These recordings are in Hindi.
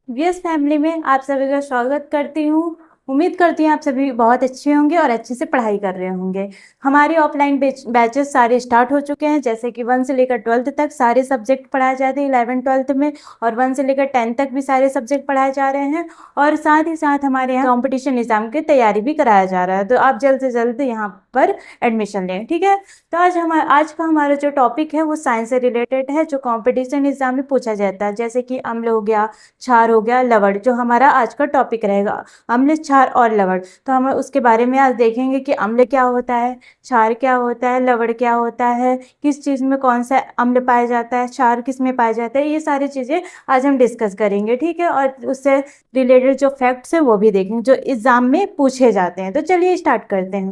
वीएस फैमिली में आप सभी का स्वागत करती हूँ। उम्मीद करती हूँ आप सभी बहुत अच्छे होंगे और अच्छे से पढ़ाई कर रहे होंगे। हमारे ऑफलाइन बैचेस सारे स्टार्ट हो चुके हैं, जैसे कि 1 से लेकर 12th तक सारे सब्जेक्ट पढ़ाए जाते हैं 11 12th में, और 1 से लेकर 10 तक भी सारे सब्जेक्ट पढ़ाए जा रहे हैं। और साथ ही साथ हमारे यहाँ कॉम्पिटिशन एग्जाम की तैयारी भी कराया जा रहा है, तो आप जल्द से जल्द यहाँ पर एडमिशन लें, ठीक है। तो आज का हमारा जो टॉपिक है वो साइंस से रिलेटेड है, जो कॉम्पिटिशन एग्जाम में पूछा जाता है, जैसे कि अम्ल हो गया, क्षार हो गया, लवण, जो हमारा आज का टॉपिक रहेगा, अम्ल, क्षार और लवण। तो हम उसके बारे में आज देखेंगे कि अम्ल क्या होता है, क्षार क्या होता है, लवण क्या होता है, किस चीज़ में कौन सा अम्ल पाया जाता है, क्षार किस में पाया जाता है, ये सारी चीज़ें आज हम डिस्कस करेंगे, ठीक है। और उससे रिलेटेड जो फैक्ट्स है वो भी देखेंगे जो एग्जाम में पूछे जाते हैं। तो चलिए स्टार्ट करते हैं,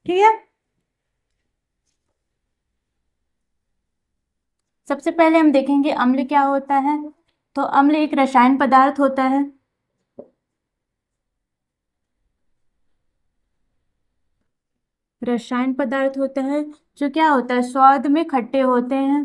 ठीक है। सबसे पहले हम देखेंगे अम्ल क्या होता है। तो अम्ल एक रसायन पदार्थ होता है। रसायन पदार्थ होता है जो क्या होता है, स्वाद में खट्टे होते हैं।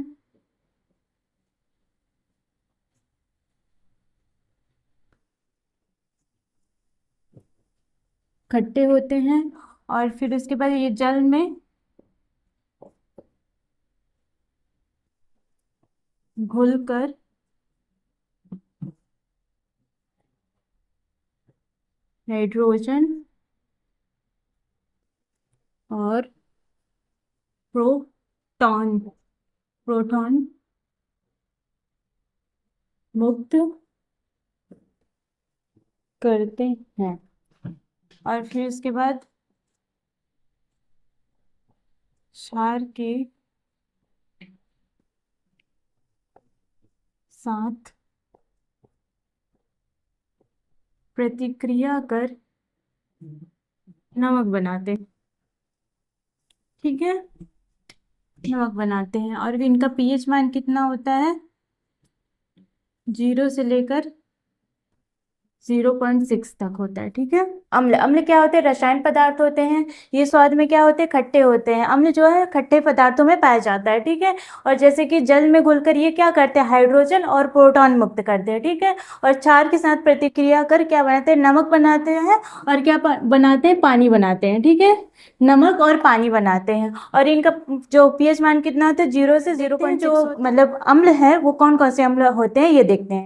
खट्टे होते हैं और फिर उसके बाद ये जल में घुलकर हाइड्रोजन और प्रोटॉन प्रोटॉन मुक्त करते हैं। और फिर उसके बाद क्षार के साथ प्रतिक्रिया कर नमक बनाते हैं, ठीक है। नमक बनाते हैं और इनका पीएच मान कितना होता है, 0 से लेकर 0.6 तक होता है, ठीक है। अम्ल, अम्ल क्या होते हैं, रसायन पदार्थ होते हैं। ये स्वाद में क्या होते हैं, खट्टे होते हैं। अम्ल जो है खट्टे पदार्थों में पाया जाता है, ठीक है। और जैसे कि जल में घुलकर ये क्या करते हैं, हाइड्रोजन और प्रोटॉन मुक्त करते हैं, ठीक है। और क्षार के साथ प्रतिक्रिया कर क्या बनाते हैं, नमक बनाते हैं। और क्या बनाते हैं, पानी बनाते हैं, ठीक है। नमक और पानी बनाते हैं। और इनका जो पीएच मान कितना होता है, 0 से 0.6, जो मतलब अम्ल है वो कौन कौन से अम्ल होते हैं ये देखते हैं।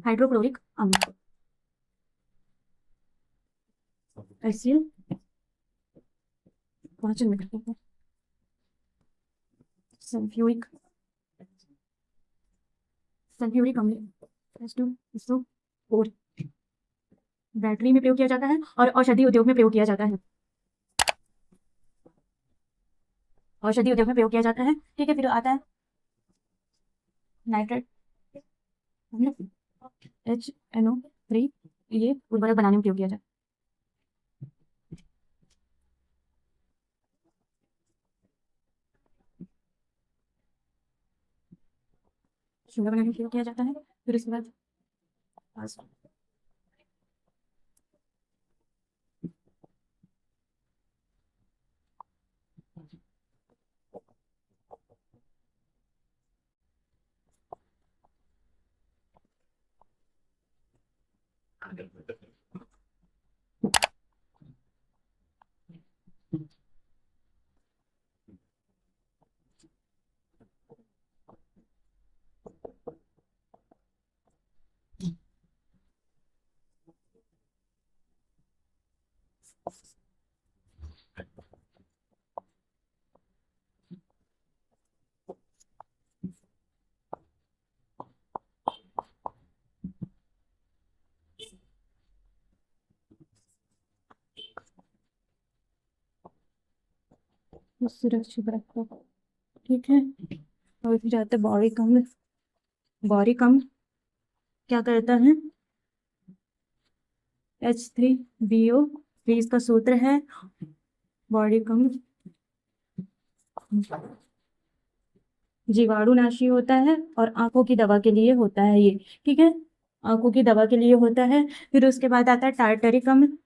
हाइड्रोक्लोरिक अम्ल, एसिल, पाचन में करते हैं, सल्फ्यूरिक सल्फ्यूरिक अम्ल, H2SO4, बैटरी में प्रयोग किया जाता है और औषधि उद्योग में प्रयोग किया जाता है। औषधि उद्योग में प्रयोग किया जाता है, ठीक है। फिर आता है नाइट्रेट अम्ल, HNO3, ये उर्वरक बनाने में प्रयोग किया जाता है। शुगर बनाने में प्रयोग किया जाता है। फिर उसके बाद सुरक्षित रखो, ठीक है। और फिर आता है बॉरिक अम्ल। बॉरिक अम्ल क्या करता है, H3BO3 इसका सूत्र है। बॉरिक अम्ल जीवाणुनाशी होता है और आंखों की दवा के लिए होता है ये, ठीक है। आंखों की दवा के लिए होता है। फिर उसके बाद आता है टार्टरिक अम्ल।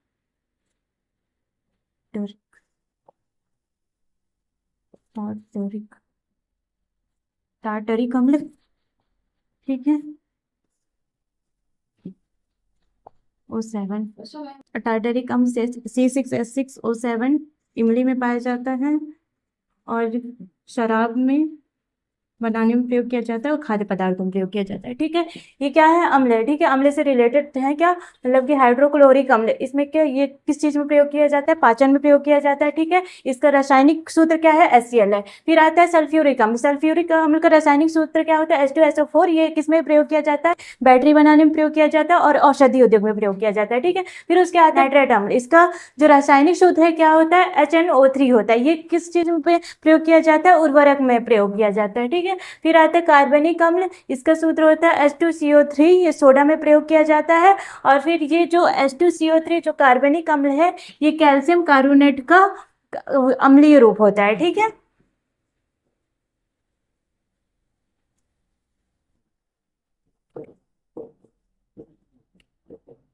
टार्टरिक टार्टरिक अम्ल, ठीक है, O7। टार्टरिक अम्ल से C6H6O7 इमली में पाया जाता है और शराब में बनाने में प्रयोग किया जाता है और खाद्य पदार्थों में प्रयोग किया जाता है, ठीक है। ये क्या है? अम्ल है, ठीक है। अम्ल से रिलेटेड है क्या? मतलब कि हाइड्रोक्लोरिक अम्ल, इसमें क्या, ये किस चीज में प्रयोग किया जाता है? पाचन में प्रयोग किया जाता है, ठीक है। इसका रासायनिक सूत्र क्या है? HCl है। फिर आता है सल्फ्यूरिक अम्ल। सल्फ्यूरिक अम्ल का रासायनिक सूत्र क्या होता है? H2SO4। ये किसमें प्रयोग किया जाता है? बैटरी बनाने में प्रयोग किया जाता है और औषधि उद्योग में प्रयोग किया जाता है, ठीक है। फिर उसके आता है नाइट्रेट अम्ल। इसका जो रासायनिक सूत्र है क्या होता है? HNO3 होता है। ये किस चीज में प्रयोग किया जाता है? उर्वरक में प्रयोग किया जाता है, ठीक है। फिर आता है कार्बनिक अम्ल। इसका सूत्र होता है H2CO3। ये सोडा में प्रयोग किया जाता है। और फिर ये जो H2CO3 जो कार्बनिक अम्ल है, ये कैल्शियम कार्बोनेट का अम्लीय रूप होता है, ठीक है।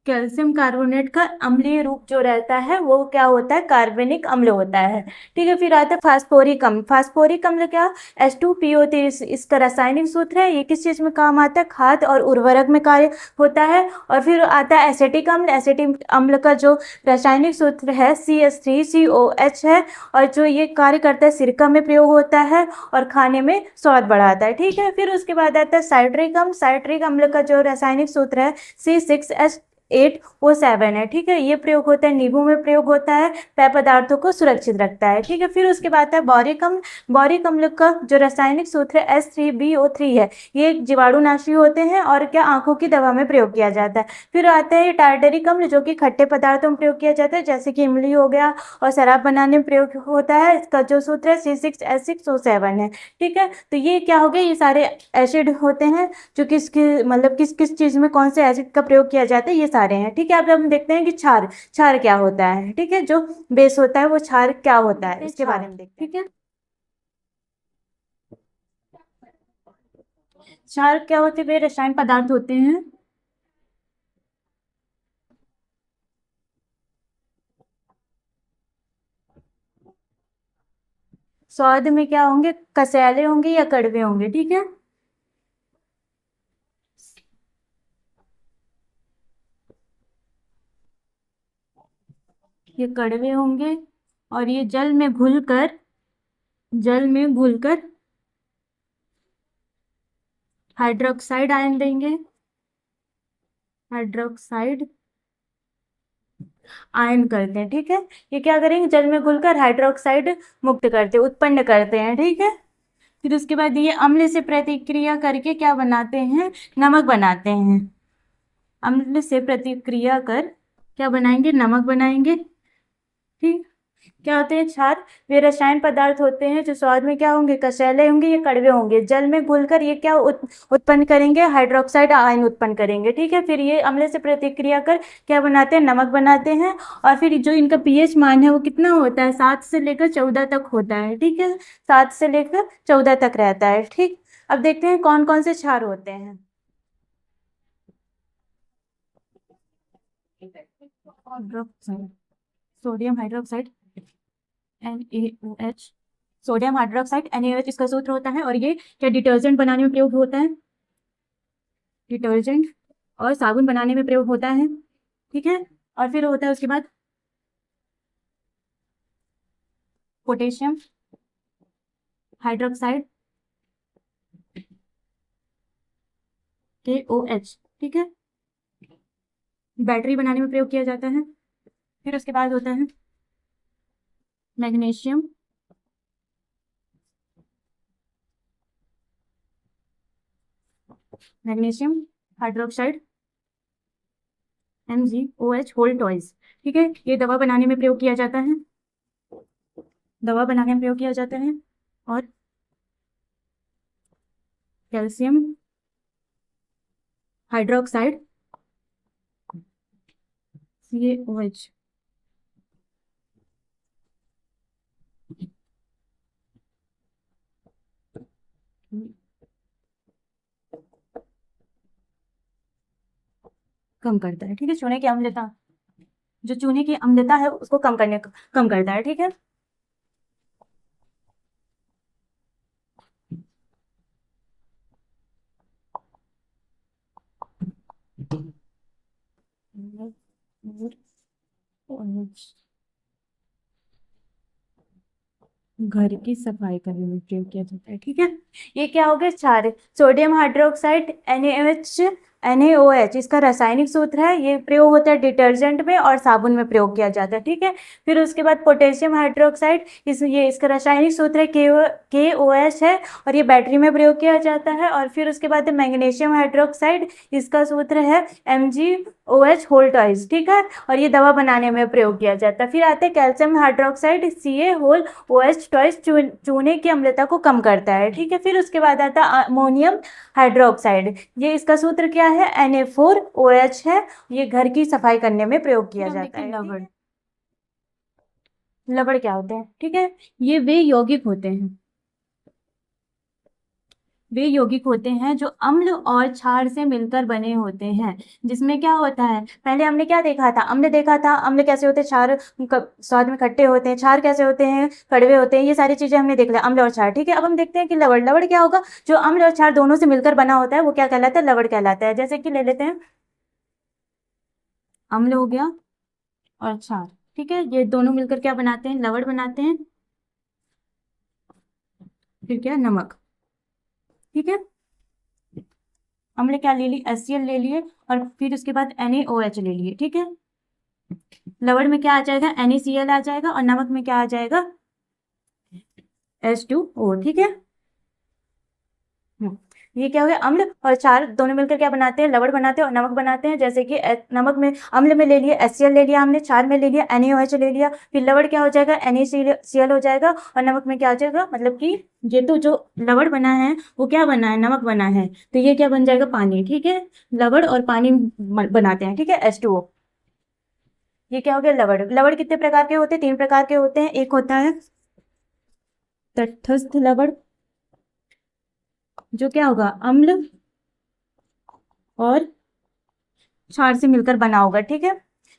कैल्शियम कार्बोनेट का अम्लीय रूप जो रहता है वो क्या होता है? कार्बनिक अम्ल होता है, ठीक है। फिर आता है फास्फोरिक अम्ल। फास्फोरिक अम्ल क्या? H2PO3। इसका रासायनिक सूत्र है। ये किस चीज में काम आता है? खाद और उर्वरक में कार्य होता है। और फिर आता है एसिटिक अम्ल। एसिटिक अम्ल का जो रासायनिक सूत्र है CH3COH है। और जो ये कार्य करता है, सिरका में प्रयोग होता है और खाने में स्वाद बढ़ाता है, ठीक है। फिर उसके बाद आता है साइट्रिक अम्ल। साइट्रिक अम्ल का जो रासायनिक सूत्र है C6H8O7 है, ठीक है। ये प्रयोग होता है, नींबू में प्रयोग होता है, पेय पदार्थों को सुरक्षित रखता है, ठीक है। फिर उसके बाद है बोरिक अम्ल। बोरिक अम्ल का जो रासायनिक सूत्र है H3BO3 है। ये जीवाणुनाशी होते हैं और क्या आंखों की दवा में प्रयोग किया जाता है। फिर आता है टार्टरिक अम्ल, जो कि खट्टे पदार्थों में प्रयोग किया जाता है, जैसे कि इमली हो गया, और शराब बनाने में प्रयोग होता है। इसका जो सूत्र है C6H6O7 है, ठीक है। तो ये क्या हो गया? ये सारे एसिड होते हैं जो किसके मतलब किस किस चीज में कौन से एसिड का प्रयोग किया जाता है, ये सारे हैं, ठीक है। अब हम देखते हैं कि क्षार, क्षार क्या होता है, ठीक है। जो बेस होता है वो क्षार क्या होता है, इसके बारे में देखते हैं, ठीक है। क्षार क्या होते हैं? वे रसायन पदार्थ होते हैं स्वाद में क्या होंगे? कसैले होंगे या कड़वे होंगे, ठीक है। ये कड़वे होंगे और ये जल में घुलकर हाइड्रोक्साइड आयन देंगे। हाइड्रोक्साइड आयन करते हैं, ठीक है। ये क्या करेंगे? जल में घुलकर हाइड्रोक्साइड मुक्त करते उत्पन्न करते हैं, ठीक है। फिर उसके बाद ये अम्ल से प्रतिक्रिया करके क्या बनाते हैं? नमक बनाते हैं। अम्ल से प्रतिक्रिया कर क्या बनाएंगे? नमक बनाएंगे, ठीक। क्या होते हैं? क्षार। वे रसायन पदार्थ होते हैं जो स्वाद में क्या होंगे? कसैले होंगे या कड़वे होंगे। जल में घुलकर ये क्या उत्पन्न करेंगे? हाइड्रोक्साइड आयन उत्पन्न करेंगे, ठीक है। फिर ये अम्ल से प्रतिक्रिया कर क्या बनाते हैं? नमक बनाते हैं। और फिर जो इनका पीएच मान है वो कितना होता है? 7 से लेकर 14 तक होता है, ठीक है। 7 से लेकर 14 तक रहता है, ठीक। अब देखते हैं कौन कौन से क्षार होते हैं। Hydroxide, sodium hydroxide NaOH, sodium hydroxide NaOH इसका सूत्र होता है। और ये क्या डिटर्जेंट बनाने में प्रयोग होता है? डिटर्जेंट और साबुन बनाने में प्रयोग होता है, ठीक है। और फिर होता है उसके बाद पोटेशियम हाइड्रोक्साइड KOH, ठीक है। बैटरी बनाने में प्रयोग किया जाता है। फिर उसके बाद होता है magnesium magnesium hydroxide MgOH whole twice, ठीक है। ये दवा बनाने में प्रयोग किया जाता है। दवा बनाने में प्रयोग किया जाता है। और कैल्शियम हाइड्रोक्साइड CaOH, कम करता है, ठीक है। चूने की अम्लता, जो चूने की अम्लता है उसको कम करता है, ठीक है। घर की सफाई करने में प्रयोग किया जाता है। ठीक है, ये क्या हो गया? क्षार। सोडियम हाइड्रोक्साइड NaOH इसका रासायनिक सूत्र है। ये प्रयोग होता है डिटर्जेंट में और साबुन में प्रयोग किया जाता है। ठीक है, फिर उसके बाद पोटेशियम हाइड्रोक्साइड, ये इसका रासायनिक सूत्र है KOH है और ये बैटरी में प्रयोग किया जाता है। और फिर उसके बाद मैग्नीशियम हाइड्रोक्साइड, इसका सूत्र है MgOH होल टॉइस। ठीक है, और ये दवा बनाने में प्रयोग किया जाता है। फिर आते हैं calcium hydroxide Ca whole OH twice, चूने की अम्लता को कम करता है। ठीक है, फिर उसके बाद आता है अमोनियम हाइड्रोक्साइड, ये इसका सूत्र क्या है? Na4OH है। ये घर की सफाई करने में प्रयोग किया जाता है। लवण, लवण क्या होते हैं? ठीक है, ये वे यौगिक होते हैं, वे यौगिक होते हैं जो अम्ल और क्षार से मिलकर बने होते हैं। जिसमें क्या होता है, पहले हमने क्या देखा था? अम्ल देखा था। अम्ल कैसे होते हैं? क्षार स्वाद में खट्टे होते हैं। क्षार कैसे होते हैं? कड़वे होते हैं। ये सारी चीजें हमने देख लिया, अम्ल और क्षार। ठीक है, अब हम देखते हैं कि लवण। लवण क्या होगा? जो अम्ल और क्षार दोनों से मिलकर बना होता है वो क्या कहलाता है? लवण कहलाता है। जैसे कि ले लेते हैं, अम्ल हो गया और क्षार। ठीक है, ये दोनों मिलकर क्या बनाते हैं? लवण बनाते हैं। फिर क्या? नमक। ठीक है, अम्ल क्या ले ली? HCl ले लिए और फिर उसके बाद NaOH ले लिए। ठीक है, लवण में क्या आ जाएगा? NaCl आ जाएगा और नमक में क्या आ जाएगा? H2O। ठीक है, ये क्या हो गया? अम्ल और क्षार दोनों मिलकर क्या बनाते हैं? लवण बनाते हैं और नमक बनाते हैं। जैसे कि नमक में, अम्ल में ले लिए HCl ले लिया हमने, क्षार में ले लिया NaOH ले लिया, फिर लवण क्या हो जाएगा? NaCl हो जाएगा और नमक में क्या आ जाएगा? मतलब कि ये तो जो लवण बना है वो क्या बना है? नमक बना है, तो ये क्या बन जाएगा? पानी। ठीक है, लवण और पानी बनाते हैं। ठीक है, H2O। ये क्या हो गया? लवण। लवण कितने प्रकार के होते हैं? 3 प्रकार के होते हैं। एक होता है तटस्थ लवण, जो क्या होगा? अम्ल और क्षार से मिलकर बना होगा। ठीक है,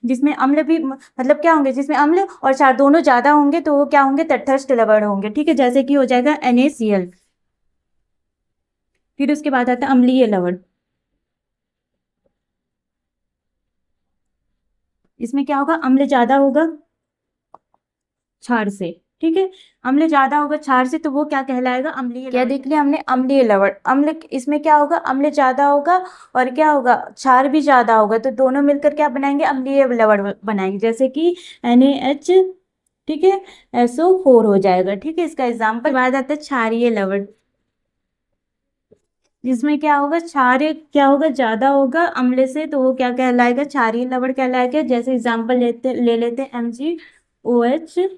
जिसमें अम्ल भी मतलब क्या होंगे? जिसमें अम्ल और क्षार दोनों ज्यादा होंगे तो वो क्या होंगे? तटस्थ लवण होंगे। ठीक है, जैसे कि हो जाएगा NaCl। फिर उसके बाद आता है अम्लीय लवण। इसमें क्या होगा? अम्ल ज्यादा होगा क्षार से। ठीक है, अम्ल ज्यादा होगा क्षार से तो वो क्या कहलाएगा? अम्लीय। क्या देख लिया हमने? अम्लीय लवण। अम्ल, इसमें क्या होगा? अम्ल ज्यादा होगा और क्या होगा? क्षार भी ज्यादा होगा, तो दोनों मिलकर क्या बनाएंगे? अम्लीय लवण बनाएंगे। जैसे कि NaH, ठीक है, SO4 हो जाएगा। ठीक है, इसका एग्जाम्पल। बाद आता है क्षारीय लवण, जिसमें क्या होगा? क्षार क्या होगा? ज्यादा होगा अम्ल से, तो वो क्या कहलाएगा? क्षारीय लवण कहलाएगा। जैसे एग्जाम्पल ले लेते हैं MgOH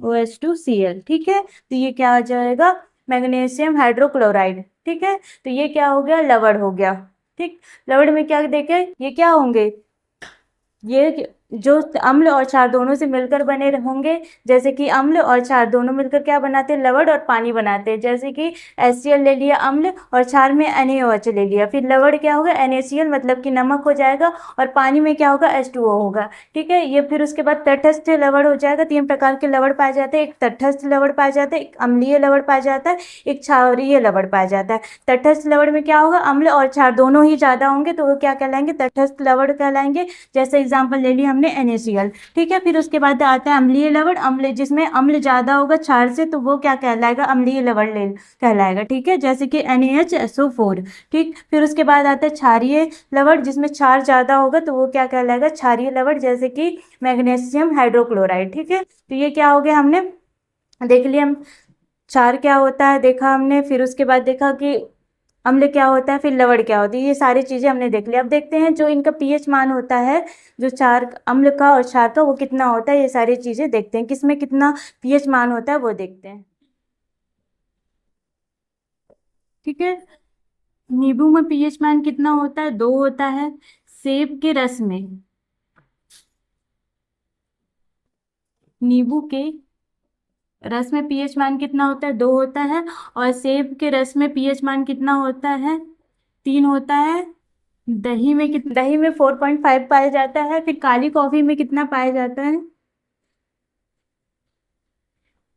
OH2Cl। ठीक है, तो ये क्या आ जाएगा? Magnesium hydrochloride. ठीक है, तो ये क्या हो गया? लवण हो गया। ठीक, लवण में क्या देखे? ये क्या होंगे? ये जो अम्ल और क्षार दोनों से मिलकर बने होंगे। जैसे कि अम्ल और क्षार दोनों मिलकर क्या बनाते हैं? लवण और पानी बनाते हैं। जैसे कि HCl ले लिया अम्ल और क्षार में NaOH ले लिया, फिर लवण क्या होगा? NaCl मतलब कि नमक हो जाएगा और पानी में क्या होगा? H2O होगा। ठीक है, ये फिर उसके बाद तटस्थ लवण हो जाएगा। 3 प्रकार के लवण पाए जाते हैं, एक तटस्थ लवण पाया जाता है, एक अम्लीय लवण पाया जाता है, एक क्षारीय लवण पाया जाता है। तटस्थ लवण में क्या होगा? अम्ल और क्षार दोनों ही ज्यादा होंगे तो वो क्या कहलाएंगे? तटस्थ लवण कहलाएंगे। जैसे एग्जाम्पल ले लिया हमने NaCl। ठीक है, फिर उसके बाद आता है अम्लीय लवण। अम्ल, जिसमें अम्ल ज्यादा होगा क्षार से तो वो क्या कहलाएगा? अम्लीय लवण कहलाएगा। ठीक है, जैसे कि NaHSO4। ठीक, फिर उसके बाद आता है क्षारीय लवण, जिसमें क्षार ज्यादा होगा तो वो क्या कहलाएगा? क्षारीय लवण। जैसे कि मैग्नीशियम हाइड्रोक्लोराइड। ठीक है, तो ये क्या हो गया? हमने देख लिया हम क्षार क्या होता है, देखा हमने। फिर उसके बाद देखा कि अम्ल क्या होता है, फिर लवण क्या होती है। ये सारी चीजें हमने देख लिया। अब देखते हैं जो इनका pH मान होता है, जो क्षार, अम्ल का और क्षार का, वो कितना होता है। ये सारी चीजें देखते हैं, किसमें कितना pH मान होता है वो देखते हैं। ठीक है, नींबू में pH मान कितना होता है? 2 होता है। सेब के रस में, नींबू के रस में pH मान कितना होता है? 2 होता है। और सेब के रस में pH मान कितना होता है? 3 होता है। दही में दही में 4.5 पाया जाता है। फिर काली कॉफी में कितना पाया जाता है?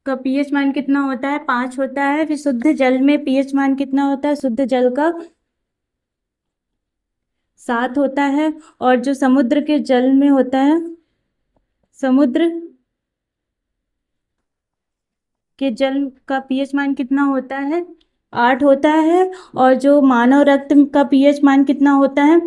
का pH मान कितना होता है? 5 होता है। फिर शुद्ध जल में pH मान कितना होता है? शुद्ध जल का 7 होता है। और जो समुद्र के जल में होता है, समुद्र के जल का पीएच मान कितना होता है? 8 होता है। और जो मानव रक्त का पीएच मान कितना होता है?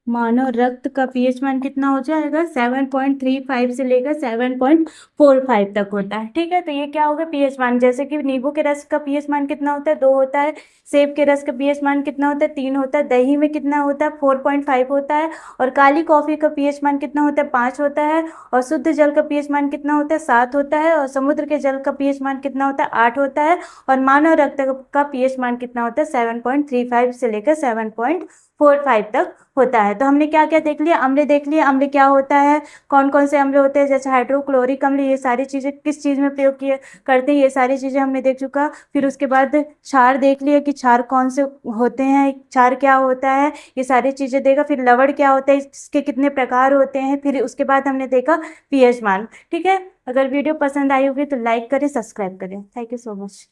मानव रक्त का पीएच मान कितना हो जाएगा? 7.35 से लेकर 7.45 तक होता है। ठीक है, तो ये क्या होगा? पीएच मान। जैसे कि नींबू के रस का पीएच मान कितना होता है? 2 होता है। सेब के रस का पीएच मान कितना होता है? 3 होता है। दही में कितना होता है? 4.5 होता है। और काली कॉफी का पीएच मान कितना होता है? 5 होता है। और शुद्ध जल का पीएच मान कितना होता है? 7 होता है। और समुद्र के जल का पीएच मान कितना होता है? 8 होता है। और मानव रक्त का पीएच मान कितना होता है? 7.35 से लेकर 7.45 तक होता है। तो हमने क्या क्या देख लिया? अम्ल देख लिया। अम्ल क्या होता है, कौन कौन से अम्ल होते हैं, जैसे हाइड्रोक्लोरिक अम्ल, ये सारी चीज़ें किस चीज़ में प्रयोग किए करते हैं, ये सारी चीज़ें हमने देख चुका। फिर उसके बाद क्षार देख लिया कि क्षार कौन से होते हैं, क्षार क्या होता है, ये सारी चीज़ें देखा। फिर लवण क्या होता है, इसके कितने प्रकार होते हैं। फिर उसके बाद हमने देखा पीएच मान। ठीक है, अगर वीडियो पसंद आई होगी तो लाइक करें, सब्सक्राइब करें। Thank you so much.